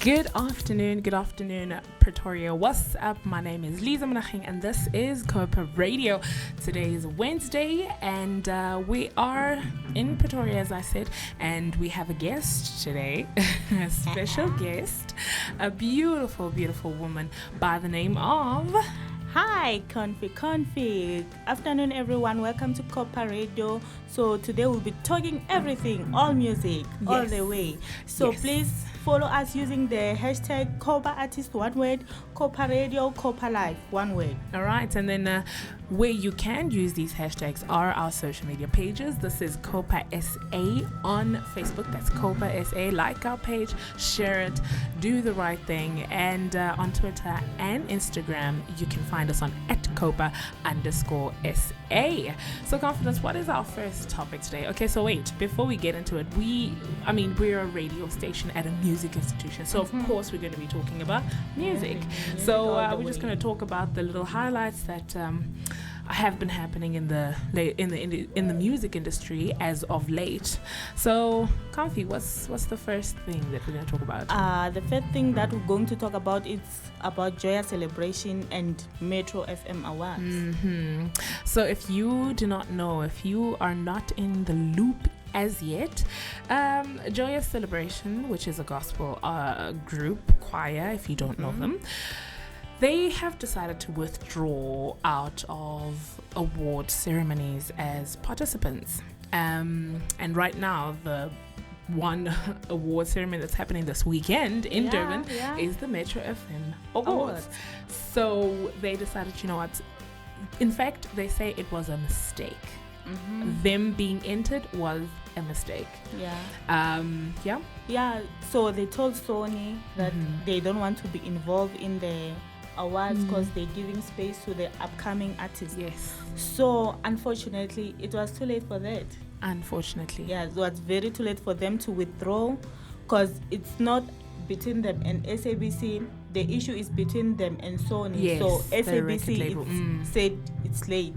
Good afternoon, Pretoria. What's up? My name is Lisa Monaching, and this is Copa Radio. Today is Wednesday, and we are in Pretoria, as I said, and we have a guest today, a special guest, a beautiful, beautiful woman by the name of... Hi, Confi. Afternoon, everyone. Welcome to Copa Radio. So today we'll be talking everything, all music, all the way. So please follow us using the hashtag Copa Artist, one word, Copa Radio, Copa Life, one word. All right, and then where you can use these hashtags are our social media pages. This is Copa SA on Facebook. That's Copa SA. Like our page, share it, do the right thing. And on Twitter and Instagram, you can find us on @Copa_SA. So, Confidence, what is our first topic today? Okay, so wait, before we get into it, we're a radio station at a music institution. So, of course, we're going to be talking about music. So, we're just going to talk about the little highlights that have been happening in the music industry as of late. So, Comfy, what's the first thing that we're going to talk about? The first thing that we're going to talk about is about Joya Celebration and Metro FM Awards. So, if you do not know, if you are not in the loop as yet, Joya Celebration, which is a gospel group, choir, if you don't know them, they have decided to withdraw out of award ceremonies as participants. And right now, the one award ceremony that's happening this weekend in Durban is the Metro FM Awards. So they decided, you know what? In fact, they say it was a mistake. Them being entered was a mistake. So they told Sony that they don't want to be involved in the awards because they're giving space to the upcoming artists. So unfortunately, it was too late for that. Unfortunately. It was very too late for them to withdraw because it's not between them and SABC. The issue is between them and Sony. So SABC said it's late.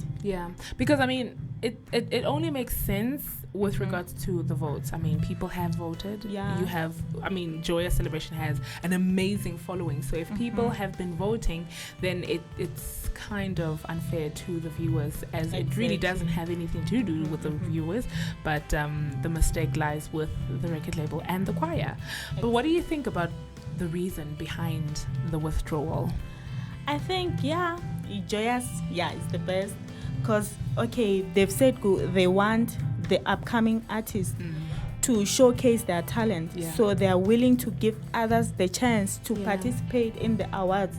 Because I mean, it only makes sense with regards to the votes. I mean, people have voted. You have, Joya Celebration has an amazing following. So if people have been voting, then it's kind of unfair to the viewers, as it really doesn't have anything to do with the viewers, but the mistake lies with the record label and the choir. But what do you think about the reason behind the withdrawal? I think, Joya's, is the best. Because, they've said they want the upcoming artists to showcase their talent. So they are willing to give others the chance to participate in the awards.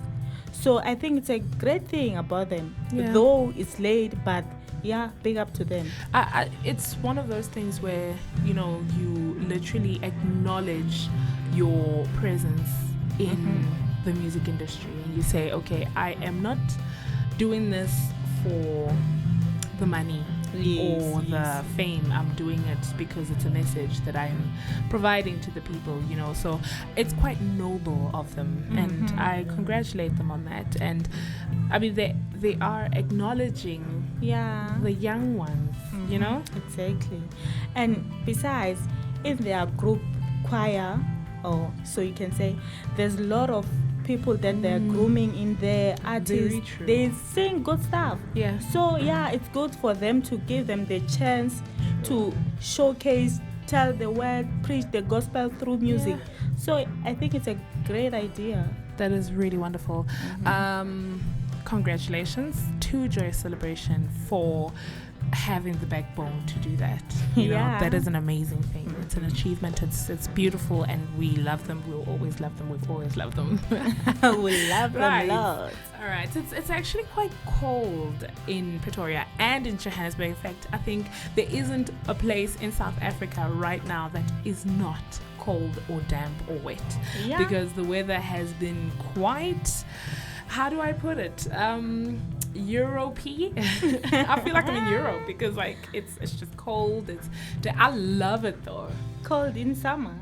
So I think it's a great thing about them. Though it's late, but big up to them. It's one of those things where, you literally acknowledge your presence in the music industry. And you say, okay, I am not doing this for the money or the fame. I'm doing it because it's a message that I'm providing to the people, so it's quite noble of them, and I congratulate them on that. And I mean, they are acknowledging the young ones, Exactly. And besides, in their group choir, so you can say there's a lot of people that they're grooming in their artists. They sing good stuff. So it's good for them to give them the chance to showcase, tell the word, preach the gospel through music. So I think it's a great idea. That is really wonderful. Congratulations to Joya Celebration for having the backbone to do that. You know, that is an amazing thing. It's an achievement. It's beautiful, and we love them. We'll always love them. We've always loved them. We love them lots. All right. It's actually quite cold in Pretoria and in Johannesburg. In fact, I think there isn't a place in South Africa right now that is not cold or damp or wet, because the weather has been quite, how do I put it, Europe-y. I feel like I'm in Europe because it's just cold. I love it though. Cold in summer.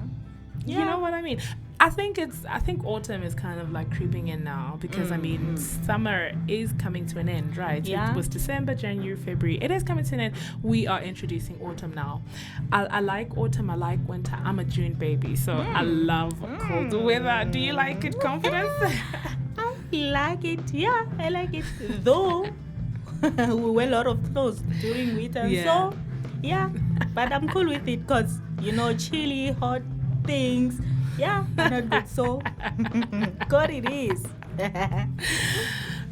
You know what I mean? I think autumn is kind of like creeping in now because I mean summer is coming to an end, right? Yeah. It was December, January, February. It is coming to an end. We are introducing autumn now. I like autumn. I like winter. I'm a June baby, so I love cold weather. Do you like it, Confidence? I like it. Yeah, I like it. Though we wear a lot of clothes during winter, so yeah. But I'm cool with it because chilly, hot things. Yeah, not good. So, God, it is.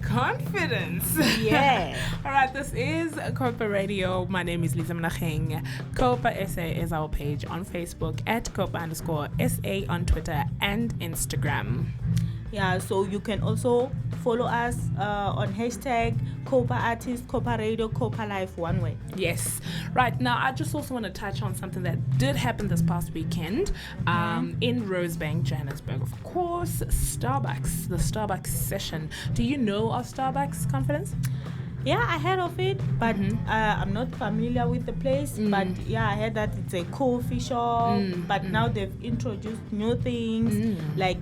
Confidence. Yeah. All right, this is Copa Radio. My name is Lisa Mnacheng. Copa SA is our page on Facebook at Copa_SA on Twitter and Instagram. Yeah, so you can also follow us on hashtag Copa Artist, Copa Radio, Copa Life, one way. Yes. Right, now I just also want to touch on something that did happen this past weekend in Rosebank, Johannesburg. Of course, Starbucks, the Starbucks session. Do you know of Starbucks, Confidence? Yeah, I heard of it, but I'm not familiar with the place. But yeah, I heard that it's a coffee shop, but now they've introduced new things like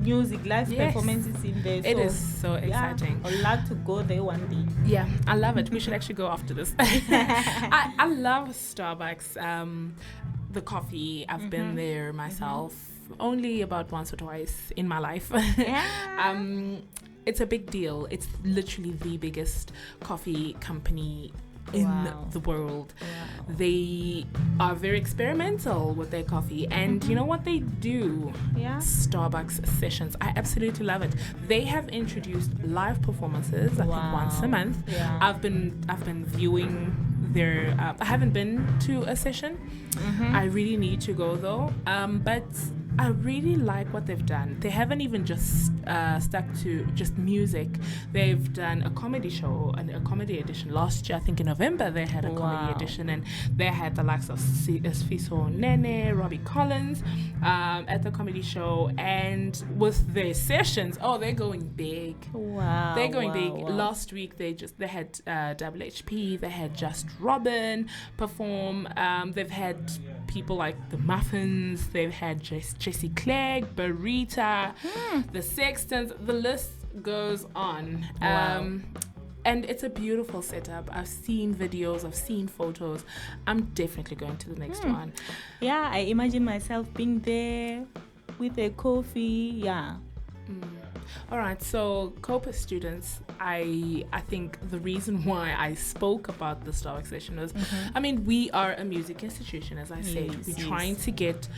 music, live performances in there. It is so exciting. Yeah, I'd like to go there one day. Yeah, I love it. We should actually go after this. I love Starbucks. The coffee, I've been there myself only about once or twice in my life. Yeah. It's a big deal. It's literally the biggest coffee company in the world. Wow. They are very experimental with their coffee, and you know what they do? Yeah. Starbucks sessions. I absolutely love it. They have introduced live performances, I think once a month. Yeah. I've been viewing their I haven't been to a session. I really need to go though. But I really like what they've done. They haven't even just stuck to just music. They've done a comedy show and a comedy edition. Last year, I think in November, they had a comedy edition, and they had the likes of Sfiso Nene, Robbie Collins at the comedy show. And with their sessions, they're going big. Wow. They're going big. Wow. Last week, they had Double HP. They had Just Robin perform. They've had people like the Muffins. They've had Jessie Clegg, Barita, the Sextons. The list goes on. Wow. And it's a beautiful setup. I've seen videos, I've seen photos. I'm definitely going to the next one. Yeah, I imagine myself being there with a coffee. Yeah. All right, so Copa students, I think the reason why I spoke about the Starbucks session was, I mean, we are a music institution, as I said. Yes, We're trying to get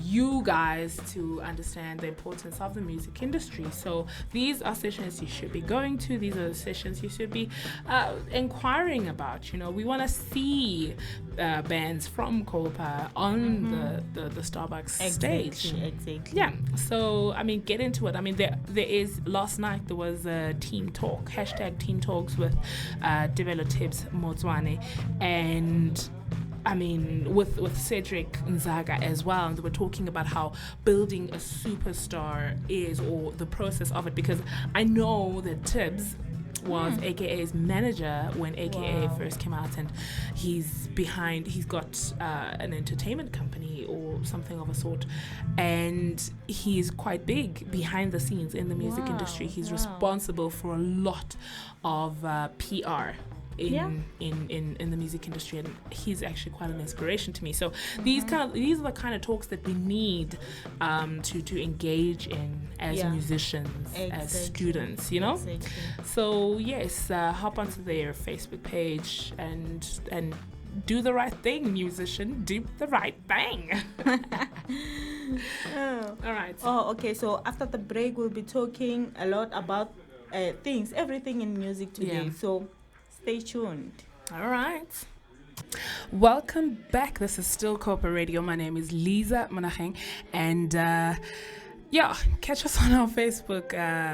you guys to understand the importance of the music industry. So these are sessions you should be going to. These are the sessions you should be inquiring about. We want to see bands from Copa on the Starbucks stage. Exactly. Yeah, so I mean, get into it. I mean, there is, last night there was a team talk, hashtag team talks with Develo Tips Motswane, and I mean, with Cedric Nzaga as well, and they were talking about how building a superstar is, or the process of it, because I know that Tips was AKA's manager when AKA first came out, and he's got an entertainment company or something of a sort, and he's quite big behind the scenes in the music industry. He's responsible for a lot of PR in the music industry, and he's actually quite an inspiration to me. So these are the kind of talks that we need to engage in as musicians, as students, Exactly. So yes, hop onto their Facebook page and do the right thing, musician. Do the right thing. All right. Oh, okay. So after the break, we'll be talking a lot about everything in music today. Yeah. So stay tuned. All right. Welcome back. This is still Copa Radio. My name is Lisa Mnacheng, and catch us on our Facebook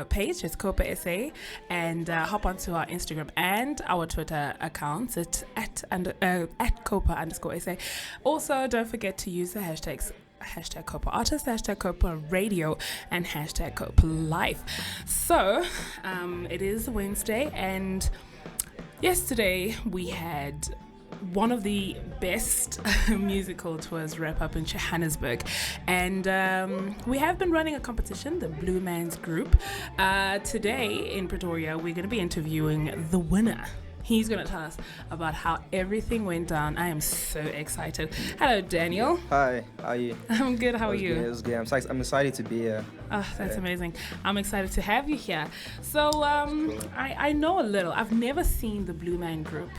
page. It's Copa SA, and hop onto our Instagram and our Twitter accounts at Copa_SA. Also, don't forget to use the hashtags hashtag Copa Artist, hashtag Copa Radio, and hashtag Copa Life. So it is Wednesday, and yesterday we had one of the best musical tours wrap up in Johannesburg, and we have been running a competition, the Blue Man's Group. Today in Pretoria, we're going to be interviewing the winner. He's going to tell us about how everything went down. I am so excited. Hello, Daniel. Hi, how are you? I'm good. How are you? It was good. I'm excited to be here. Oh, that's amazing. I'm excited to have you here. So I know a little. I've never seen the Blue Man Group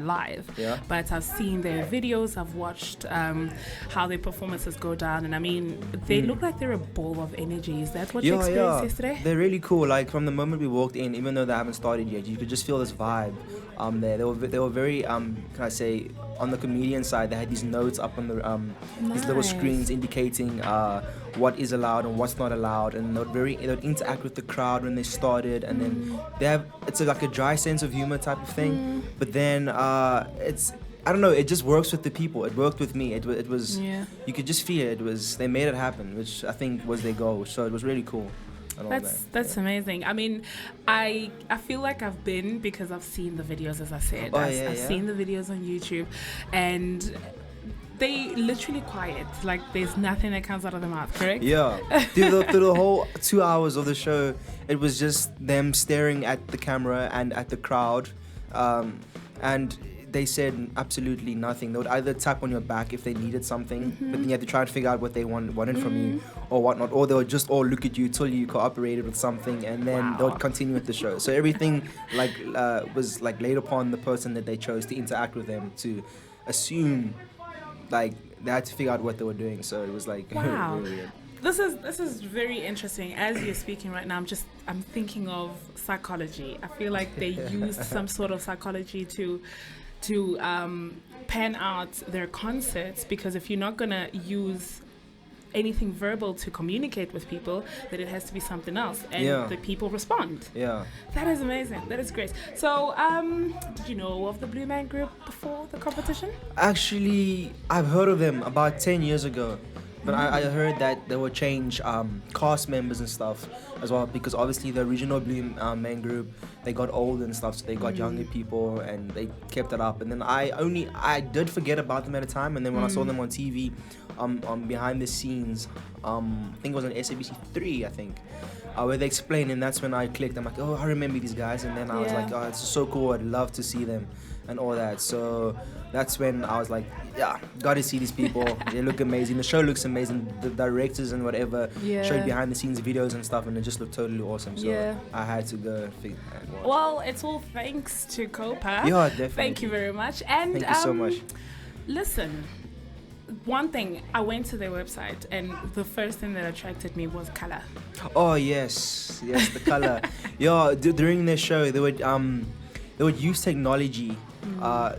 live, but I've seen their videos. I've watched how their performances go down, and I mean, they look like they're a ball of energy. Is that what you experienced yesterday? They're really cool. Like from the moment we walked in, even though they haven't started yet, you could just feel this vibe. There, they were very can I say, on the comedian side, they had these notes up on the these little screens indicating what is allowed and what's not allowed, and they would interact with the crowd when they started, and then it's like a dry sense of humor type of thing, but then it's, I don't know, it just works with the people. It worked with me. It was you could just feel it. They made it happen, which I think was their goal. So it was really cool. That's amazing. I mean, I feel like I've been, because I've seen the videos, as I said. I've seen the videos on YouTube, and they literally quiet. Like there's nothing that comes out of their mouth, correct? Yeah. through the whole 2 hours of the show, it was just them staring at the camera and at the crowd, and they said absolutely nothing. They would either tap on your back if they needed something, but then you had to try and figure out what they wanted from you or whatnot, or they would just all look at you till you cooperated with something, and then they would continue with the show. So everything was like laid upon the person that they chose to interact with them, to assume like they had to figure out what they were doing. So it was like really weird. This is very interesting. As you're speaking right now, I'm thinking of psychology. I feel like they used some sort of psychology to pan out their concerts, because if you're not gonna use anything verbal to communicate with people, then it has to be something else, and the people respond. That is amazing. That is great. So did you know of the Blue Man Group before the competition? Actually, I've heard of them about 10 years ago, but I heard that they would change cast members and stuff as well, because obviously the original Blue Man Group, they got old and stuff, so they got younger people, and they kept it up. And then I did forget about them at a time, and then when I saw them on TV, behind the scenes, I think it was on SABC 3, I think, where they explained, and that's when I clicked. I'm like, oh, I remember these guys, and then I was like, oh, it's so cool. I'd love to see them and all that. So that's when I was like, yeah, got to see these people. They look amazing. The show looks amazing. The directors and whatever showed behind the scenes videos and stuff, and it just looked totally awesome. So I had to go and watch. Well, it's all thanks to Copa. Yeah, definitely. Thank you very much. And thank you so much. Listen, one thing, I went to their website, and the first thing that attracted me was color. Oh yes, the color. During their show, they would use technology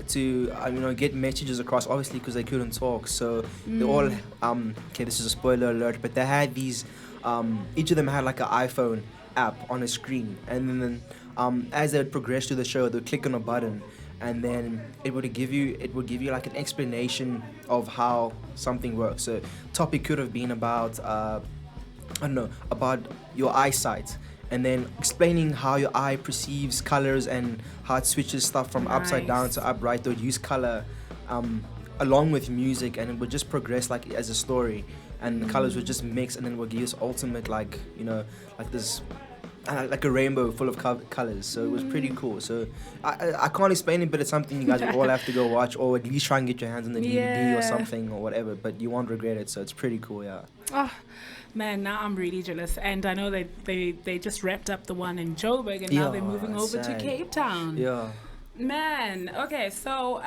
to get messages across, obviously because they couldn't talk. So they all okay, this is a spoiler alert, but they had these each of them had like an iPhone app on a screen, and then as they would progress through the show, they would click on a button, and then it would give you like an explanation of how something works. So topic could have been about about your eyesight, and then explaining how your eye perceives colors and how it switches stuff from upside down to upright. They would use color along with music, and it would just progress like as a story, and the colors would just mix, and then would give us ultimate like this like a rainbow full of colors. So it was pretty cool. So I can't explain it, but it's something you guys will all have to go watch, or at least try and get your hands on the DVD or something or whatever, but you won't regret it. So it's pretty cool. Oh man, now I'm really jealous. And I know they just wrapped up the one in Joburg, and now they're moving over to Cape Town. Man, okay, so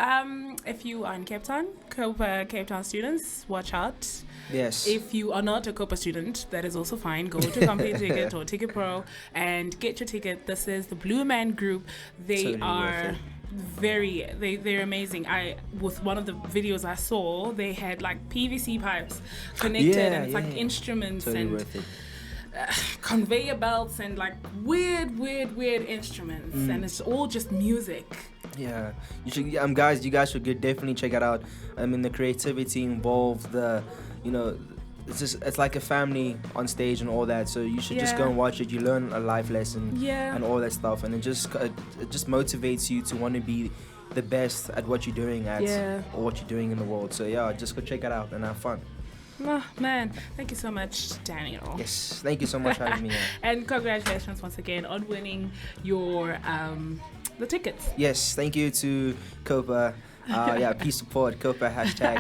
if you are in Cape Town, Cape Town students, watch out. Yes. If you are not a Copa student, that is also fine. Go to Complete Ticket or Ticket Pro and get your ticket. This is the Blue Man Group. They are they're amazing. With one of the videos I saw, they had like PVC pipes connected, and it's like instruments and conveyor belts and like weird instruments, and it's all just music. Yeah, you should, you guys should definitely check it out. I mean, the creativity involved, it's like a family on stage and all that. So you should just go and watch it. You learn a life lesson and all that stuff, and it just motivates you to want to be the best at what you're doing or what you're doing in the world. So yeah, just go check it out and have fun. Oh, man, thank you so much, Daniel. Yes, thank you so much for having me here. And congratulations once again on winning your the tickets. Yes, thank you to Copa. Please support Copa,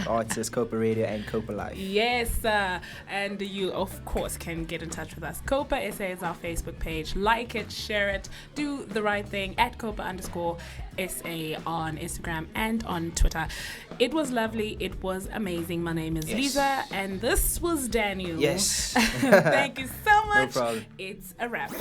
#artists, Copa Radio, and Copa Life. Yes, and you of course can get in touch with us. Copa SA is our Facebook page. Like it, share it, do the right thing at Copa_SA on Instagram and on Twitter. It was lovely. It was amazing. My name is Lisa, and this was Daniel. Yes. Thank you so much. No problem. It's a wrap.